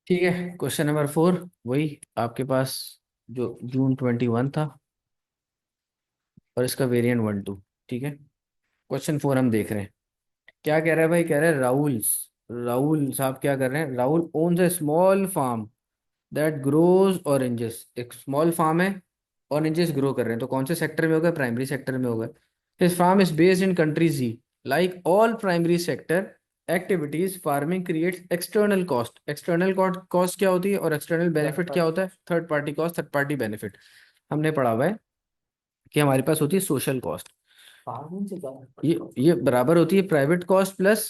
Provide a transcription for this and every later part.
ठीक है, question number 4 वही आपके पास जो जून 21 था, और इसका वेरिएंट 1 2। ठीक है, क्वेश्चन 4 हम देख रहे हैं। क्या कह रहा है भाई? कह रहा है राहुल, राहुल साहब क्या कर रहे हैं? Rahul owns a small farm that grows oranges. एक स्मॉल फार्म है, ऑरेंजेस ग्रो कर रहे हैं। तो कौन से सेक्टर में होगा? प्राइमरी सेक्टर में होगा। His farm is based in country G. Like all primary sector activities, farming creates external cost. External cost क्या होती है और एक्सटर्नल बेनिफिट क्या होता है? Third party cost, third party benefit. हमने पढ़ा हुआ है कि हमारे पास होती है सोशल कॉस्ट। ये बराबर होती है private cost plus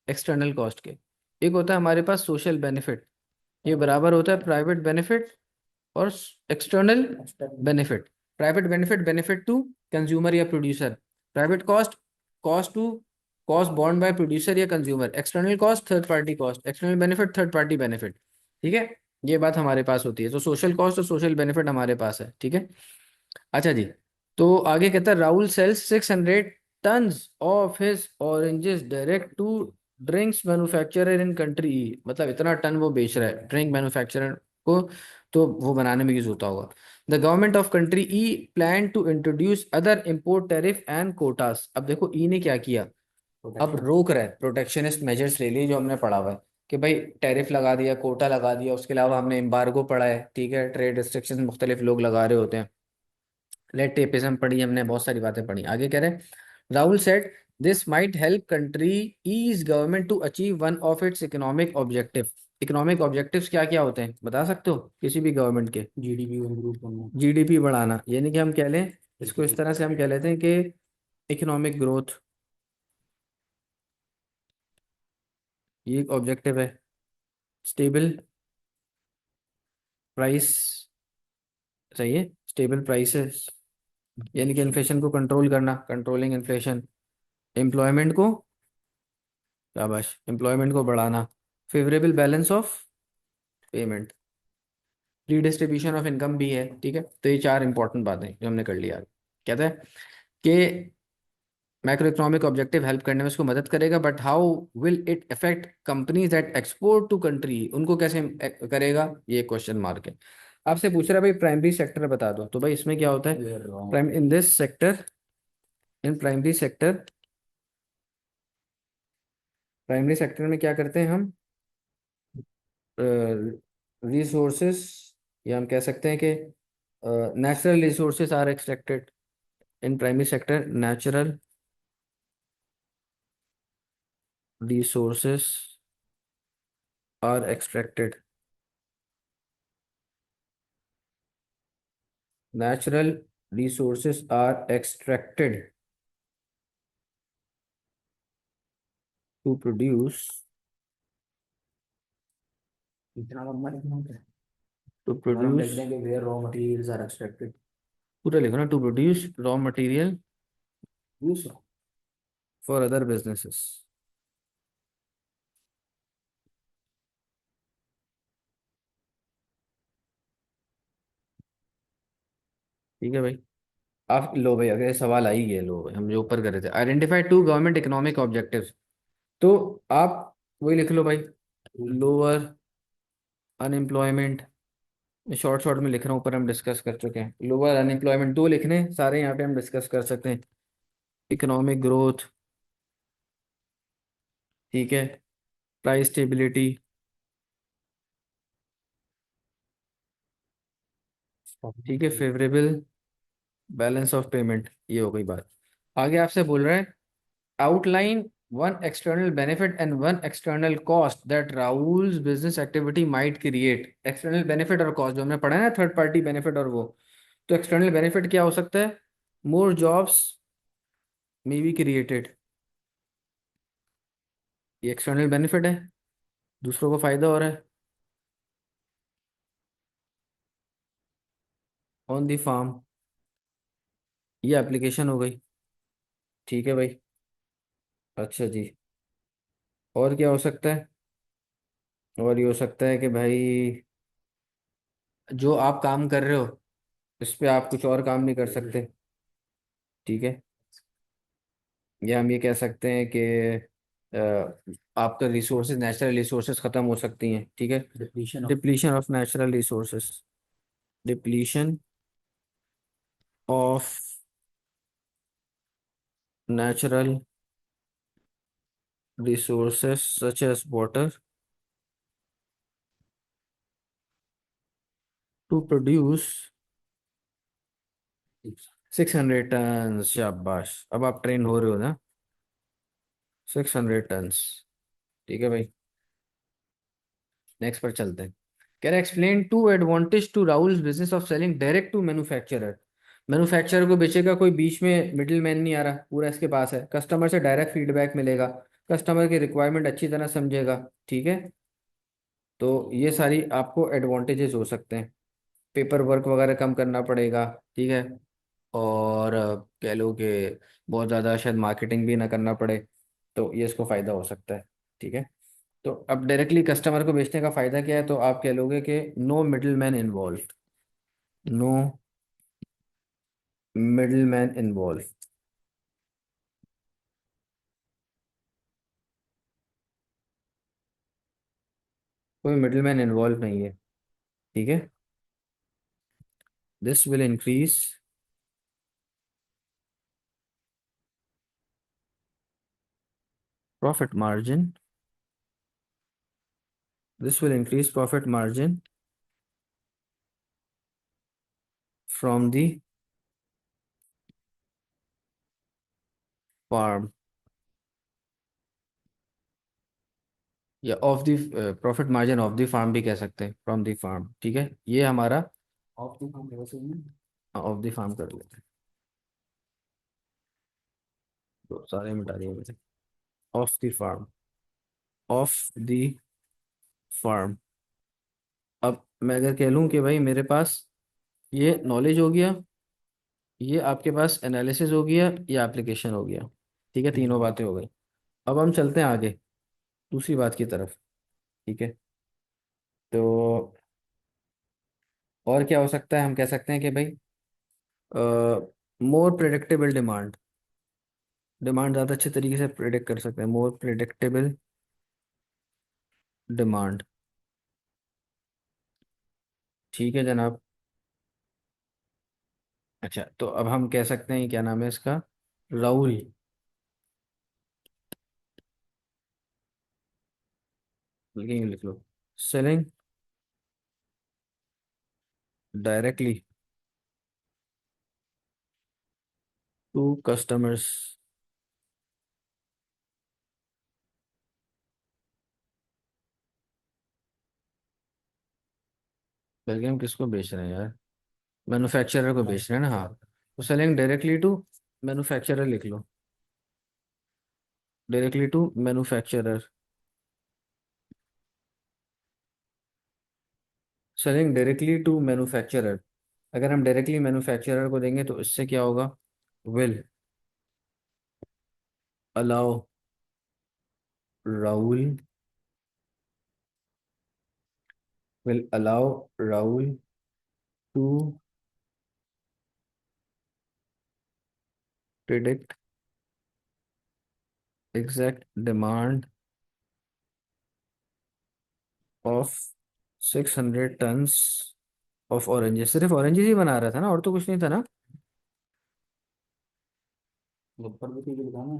external cost के। एक होता है हमारे पास सोशल बेनिफिट, ये बराबर होता है प्राइवेट बेनिफिट और external benefit. Private benefit, benefit to consumer या producer. Private cost, cost to, cost borne by producer या consumer. External cost, third party cost. External benefit, third party benefit. ठीक है, ये बात हमारे पास होती है। तो सोशल कॉस्ट और सोशल बेनिफिट हमारे पास है। ठीक है, अच्छा जी। तो आगे कहता है Rahul sells 600 tons of his oranges direct to drinks manufacturer in country E. मतलब इतना टन वो बेच रहा है ड्रिंक मैन्युफैक्चरर को, तो वो बनाने में यूज होता होगा। The government of country E plan to introduce other import tariff and quotas. अब देखो ई ने क्या किया, अब रोक रहा है, प्रोटेक्शनिस्ट मेजर्स ले लिए जो हमने पढ़ा हुआ है कि भाई टैरिफ लगा दिया, कोटा लगा दिया। उसके अलावा हमने एम्बार्गो पढ़ा है। ठीक है, ट्रेड रिस्ट्रिक्शन मुख्तलिफ लोग लगा रहे होते हैं। लेट टेपिज्म पढ़ी हमने, बहुत सारी बातें पढ़ी। आगे कह रहे हैं Rahul said this might help country E's government to achieve one of its economic objective. Economic objectives क्या क्या होते हैं बता सकते हो किसी भी गवर्नमेंट के? जीडीपी इम्प्रूव करना, जीडीपी बढ़ाना। यानी कि हम कह लें इसको इस तरह से, हम कह लेते हैं कि इकोनॉमिक ग्रोथ, ये एक ऑब्जेक्टिव है। स्टेबल प्राइस, सही है, स्टेबल प्राइसेस, यानी कि इन्फ्लेशन को कंट्रोल करना, कंट्रोलिंग इन्फ्लेशन। एम्प्लॉयमेंट को, शाबाश, एम्प्लॉयमेंट को बढ़ाना। Favourable balance of payment, redistribution of income भी है। ठीक है, तो ये चार इंपॉर्टेंट बातें जो हमने कर लिया। कहता है कि मैक्रो इकोनॉमिक ऑब्जेक्टिव हेल्प करने में इसको मदद करेगा, but how will it affect companies that export to country. उनको कैसे करेगा, ये क्वेश्चन मार्क है। आपसे पूछ रहा है भाई प्राइमरी सेक्टर बता दो, तो भाई इसमें क्या होता है? Prime in this sector, in primary sector, primary sector में क्या करते हैं हम? रिसोर्सेस, या हम कह सकते हैं कि natural resources are extracted in primary sector. Natural resources are extracted, natural resources are extracted to produce, इतना लंबा लिखना होता है, to produce, where raw materials are extracted. पूरा लिखो ना, to produce raw material for other businesses. ठीक है भाई, आप लो भाई, अगर ये सवाल आ ही गया, लो भाई, हम जो ऊपर कर रहे थे, identify two government economic objectives. तो आप वही लिख लो भाई, लोअर अनएम्प्लॉयमेंट। शॉर्ट शॉर्ट में लिख रहा हूँ, ऊपर हम डिस्कस कर चुके हैं। लोअर अनएम्प्लॉयमेंट दो लिखने सारे, यहाँ पे हम डिस्कस कर सकते हैं। इकोनॉमिक ग्रोथ, ठीक है, प्राइस स्टेबिलिटी, ठीक है, फेवरेबल बैलेंस ऑफ पेमेंट, ये हो गई बात। आगे आपसे बोल रहा है outline one external benefit and one external cost that Rahul's business activity might create. External benefit और कॉस्ट जो हमने पढ़ा है ना, थर्ड पार्टी बेनिफिट और वो। तो एक्सटर्नल बेनिफिट क्या हो सकता है? More jobs may be created, ये एक्सटर्नल बेनिफिट है, दूसरों को फायदा हो रहा है। ऑन दी फार्म, ये एप्लीकेशन हो गई। ठीक है भाई, अच्छा जी। और क्या हो सकता है? और ये हो सकता है कि भाई जो आप काम कर रहे हो इस पे आप कुछ और काम नहीं कर सकते। ठीक है, या हम ये कह सकते हैं कि आपका रिसोर्सेज, नेचुरल रिसोर्सेज खत्म हो सकती हैं, ठीक है। Depletion of natural resources, depletion of natural resources such as water to produce 600 tonne. शाबाश, अब आप ट्रेन हो रहे हो ना। 600 टन्स, ठीक है भाई। नेक्स्ट पर चलते हैं। कह रहे explain two advantage to Rahul business of selling direct to manufacturer. Manufacturer को बेचेगा, कोई बीच में मिडिल मैन नहीं आ रहा, पूरा इसके पास है। कस्टमर से डायरेक्ट फीडबैक मिलेगा, कस्टमर की रिक्वायरमेंट अच्छी तरह समझेगा, ठीक है। तो ये सारी आपको एडवांटेजेस हो सकते हैं। पेपर वर्क वगैरह कम करना पड़ेगा, ठीक है। और कह लो कि बहुत ज़्यादा शायद मार्केटिंग भी ना करना पड़े, तो ये इसको फ़ायदा हो सकता है, ठीक है। तो अब डायरेक्टली कस्टमर को बेचने का फ़ायदा क्या है, तो आप कह लोगे कि no middle man involve, no middle man involve. कोई मिडिल मैन इन्वॉल्व नहीं है, ठीक है। This will increase profit margin, this will increase profit margin from the farm, या of the profit margin of the farm भी कह सकते हैं, फ्रॉम द फार्म, ठीक है। ये हमारा off the farm, off the farm कर लेते हैं, तो सारे मिटा दिए मैंने। Off the farm, off the farm. अब मैं अगर कह लूँ कि भाई मेरे पास ये नॉलेज हो गया, ये आपके पास एनालिसिस हो गया, ये एप्लीकेशन हो गया, ठीक है। तीनों बातें हो गई। अब हम चलते हैं आगे दूसरी बात की तरफ, ठीक है। तो और क्या हो सकता है, हम कह सकते हैं कि भाई मोर प्रिडिक्टेबल डिमांड, डिमांड ज़्यादा अच्छे तरीके से प्रिडिक्ट कर सकते हैं, मोर प्रिडिक्टेबल डिमांड, ठीक है जनाब। अच्छा, तो अब हम कह सकते हैं क्या नाम है इसका, राहुल, लिखेंगे, लिख लो, सेलिंग डायरेक्टली टू कस्टमर्स, बल्कि हम किसको बेच रहे हैं यार, मैन्युफैक्चरर को बेच रहे हैं ना, हाँ। तो सेलिंग डायरेक्टली टू मैन्युफैक्चरर लिख लो, directly to manufacturer, selling directly to manufacturer. अगर हम डायरेक्टली मैन्युफैक्चरर को देंगे तो इससे क्या होगा, will allow Rahul, will allow Rahul to predict exact demand of 600 tons of oranges. सिर्फ ऑरेंजेस ही बना रहा था ना, और तो कुछ नहीं था ना। ऊपर भी तो लिखा ना,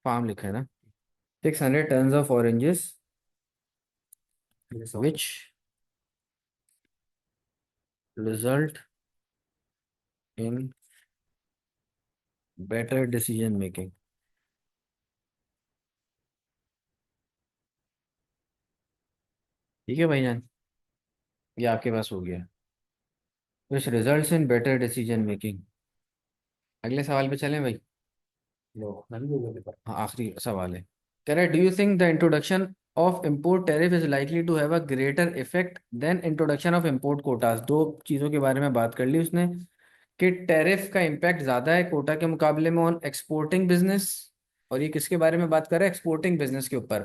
फार्म लिखा है ना। 600 tons of oranges which result in better decision making, ठीक है भाईजान। ये आपके पास हो गया, which results in better decision making. अगले सवाल पे चलें भाई। लो, हाँ, आखिरी सवाल है। कह रहा है, do you think the introduction of import tariff is likely to have a greater effect than introduction of import quotas. दो चीज़ों के बारे में बात कर ली उसने, कि टैरिफ का इम्पैक्ट ज़्यादा है कोटा के मुकाबले में ऑन एक्सपोर्टिंग बिजनेस। और ये किसके बारे में बात कर रहे हैं, एक्सपोर्टिंग बिजनेस के ऊपर।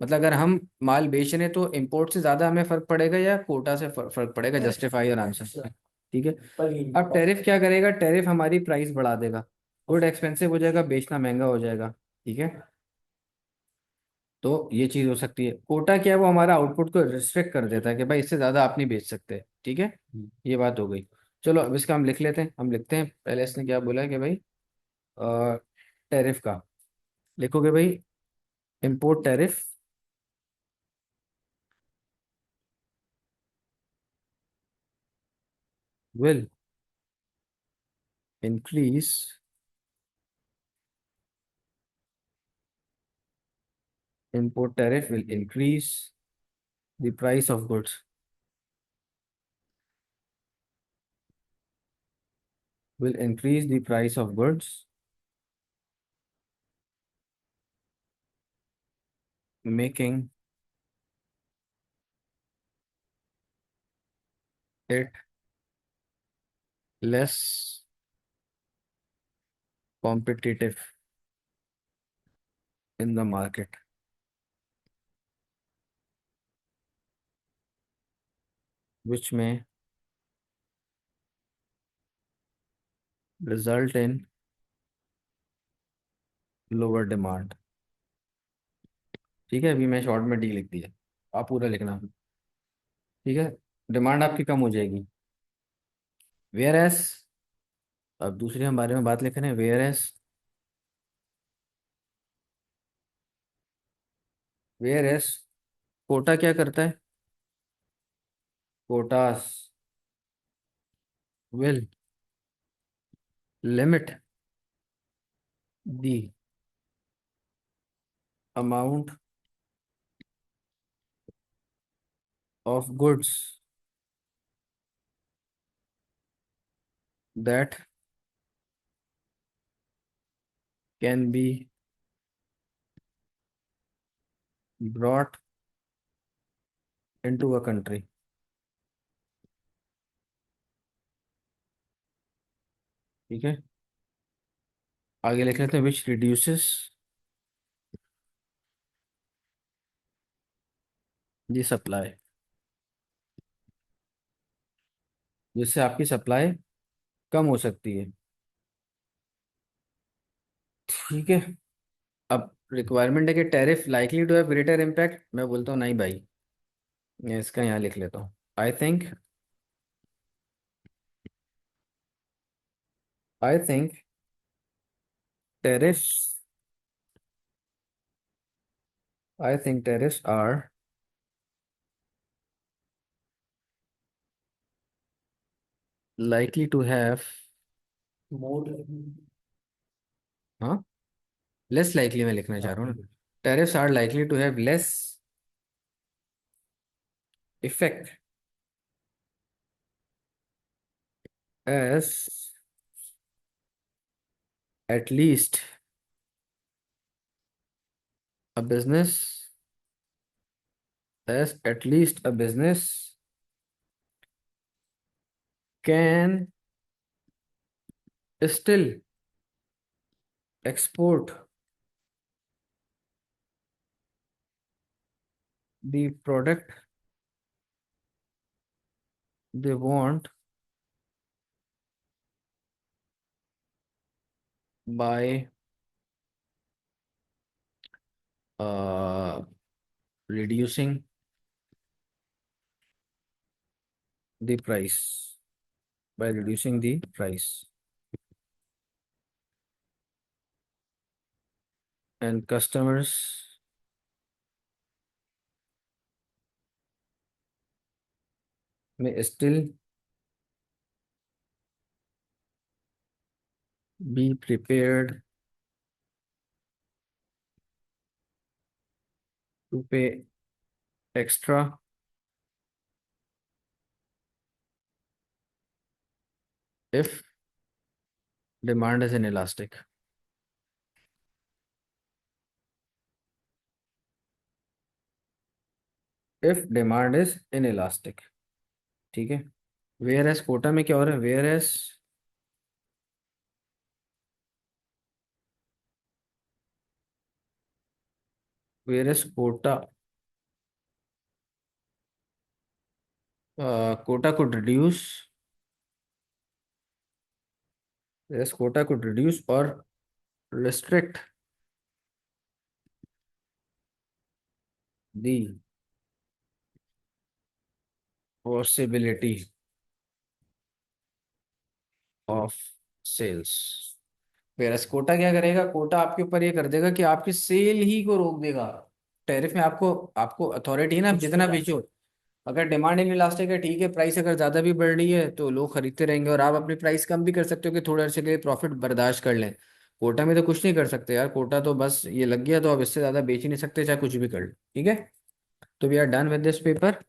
मतलब अगर हम माल बेच रहे हैं तो इम्पोर्ट से ज़्यादा हमें फ़र्क पड़ेगा या कोटा से फर्क पड़ेगा, जस्टिफाई और आंसर, ठीक है। अब टैरिफ क्या करेगा, टैरिफ हमारी प्राइस बढ़ा देगा, गुड एक्सपेंसिव हो जाएगा, बेचना महंगा हो जाएगा। ठीक है, तो ये चीज़ हो सकती है। कोटा क्या है, वो हमारा आउटपुट को रिस्ट्रिक्ट कर देता है कि भाई इससे ज़्यादा आप नहीं बेच सकते। ठीक है, ये बात हो गई। चलो अब इसका हम लिख लेते हैं, हम लिखते हैं। पहले इसने क्या बोला है कि भाई टैरिफ का लिखोगे भाई, import tariff will increase import tariff will increase the price of goods, will increase the price of goods, making it less competitive in the market, which may result in lower demand। ठीक है, अभी मैं short में D लिख दिया, आप पूरा लिखना। ठीक है, डिमांड आपकी कम हो जाएगी। वेयर एस, अब दूसरे हम बारे में बात लिख रहे हैं। Whereas, whereas quota क्या करता है, quotas will limit the amount of goods that can be brought into a country। ठीक है, आगे लिख लेते हैं, विच रिड्यूसेस दी सप्लाई, जिससे आपकी सप्लाई कम हो सकती है। ठीक है, अब रिक्वायरमेंट है कि tariff likely to have greater impact, मैं बोलता हूँ नहीं भाई, मैं इसका यहाँ लिख लेता हूँ। I think tariff I think tariffs are likely to have more, हाँ, लेस लाइकली मैं लिखना चाह रहा हूँ ना। Tariffs are likely to have less effect as at least a business as at least a business can still export the product they want by uh, reducing the price, by reducing the price, and customers may still be prepared to pay extra if demand is inelastic, if demand is inelastic। ठीक है, whereas Kota में क्या हो रहा है, whereas quota, quota could reduce Whereas quota could reduce or restrict the possibility of sales। Whereas quota क्या करेगा, कोटा आपके ऊपर ये कर देगा कि आपकी सेल ही को रोक देगा। टैरिफ में आपको आपको अथॉरिटी है ना, आप जितना बेचो। अगर डिमांड इन इलास्टिक है, ठीक है, प्राइस अगर ज्यादा भी बढ़ रही है तो लोग खरीदते रहेंगे, और आप अपनी प्राइस कम भी कर सकते हो कि थोड़े अरसे के लिए प्रॉफिट बर्दाश्त कर लें। कोटा में तो कुछ नहीं कर सकते यार, कोटा तो बस ये लग गया तो आप इससे ज्यादा बेच ही नहीं सकते, चाहे कुछ भी कर लो, ठीक है। तो we are done with this paper.